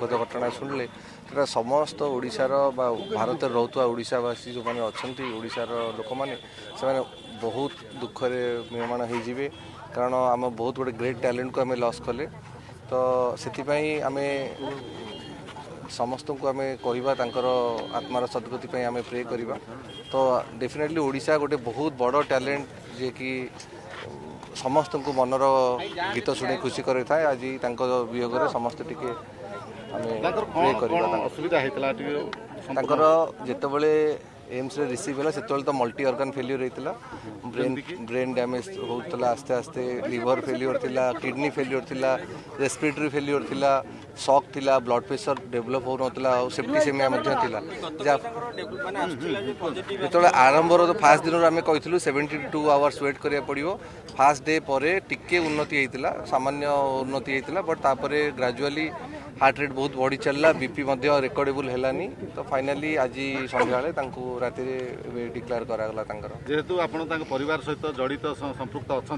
दुखद घटना शुणिले सेटा समस्त ओडिशार बा भारत रोता ओडिशावासी जो मैंने अच्छा ओडिशार लोक मैंने से बहुत दुखरे निर्माण होइजिबे कारण आम बहुत गोटे ग्रेट टैलेंट को आम लॉस कले तो से आम समस्त को आम कहवा आत्मार सद्गति आम प्रे करवा तो डेफिनेटली ओडिशा गोटे बहुत बड़ टैलेंट जे कि समस्त को मनर गीत शुणी खुशी करे था आज वियोग समस्त टिके प्रे करवा जितेबले एम्स रे रिसीव है से तो मल्टी ऑर्गन फेल्यूर होता ब्रेन डैमेज होता आस्ते आस्ते लिवर फेल्यूर थिला किडनी फेल्यूर थिला रेस्पिरेटरी फेल्यूर थिला शॉक थिला ब्लड प्रेशर डेवलप हो नथिला सेप्टिसेमिया जो आरंभ तो फास्ट दिन आम कहूँ 72 आवर्स वेट करा पड़ो फास्ट डे पर टिके उन्नति होता सामान्य उन्नति होता बट तापर ग्रेजुअली हार्ट रेट बहुत बढ़ी चलला बीपी रेकर्डेबल है तो फाइनाली आज संध्या राति डिक्लेयर करागला जेहेतु आपण परिवार सहित जड़ित संपृक्त अच्छा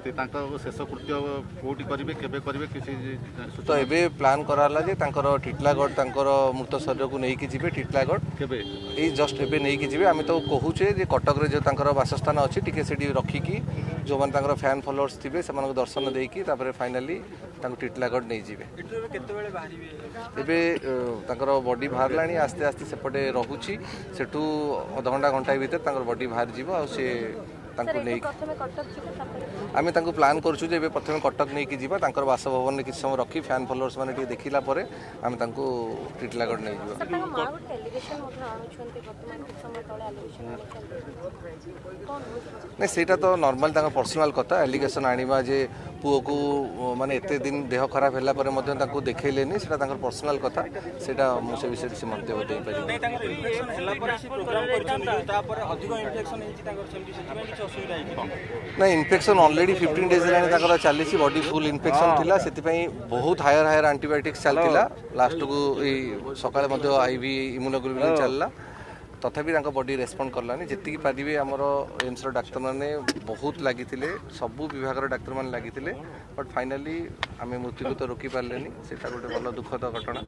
शेष कृत्य कौटी करेंगे केबे करेंगे किसी तो एबे प्लान कराला जे टिटलागढ़ मृत शरीर को लेकिन जी टिटलागढ़ केबे ये जस्ट एबे नहीं जी आम तो कहूचे जे कटक रे जो बासस्थान अच्छी टिके से रखिकी जो मैंने फैन फॉलोअर्स थे से दर्शन देकी फाइनाली टिटलागढ़ नहीं जी एबे बॉडी बाहर लानी आस्ते आस्ते सेपटे रोची सेठू अध घंटा घंटा भीतर बॉडी बाहर जीव आम प्लान करूँ जे प्रथम कटक नहीं कि बासभवन में किसी समय रखी फैन फॉलोअर्स मैंने देखला आम टिटलागढ़ नहीं नहीं सेटा तो नॉर्मल पर्सनल कथा एलिगेशन आनिबा जे पुओ को माने एते दिन देह खराब हैला परे मध्य ताको देखैलेनी सेटा तांकर पर्सनल कथा सेटा मुसे विषय से मंतव्य दे पारि नहीं तांकर इन्फेक्शन हैला परे से प्रोग्राम करछन तापर अधिक इन्फेक्शन हेछि तांकर सेमति सेति किछ असुविधा हेछि नहीं इन्फेक्शन ऑलरेडी 15 डेज लानी तांकर चालीसी बॉडी फुल इन्फेक्शन थिला सेति पई बहुत हायर एंटीबायोटिक्स चलतिला लास्ट को ए सकाळे मध्य आईवी इम्यूनोग्लोबुलिन चलला तथापि बॉडी रेस्पॉन्ड करलानी जी पारे आमर एम्स डाक्तर मैंने बहुत लगी सबू विभाग डाक्तर मैंने लगी बट फाइनाली आम मृत्यु तो रोकी पारे से गोटे भल दुखद घटना।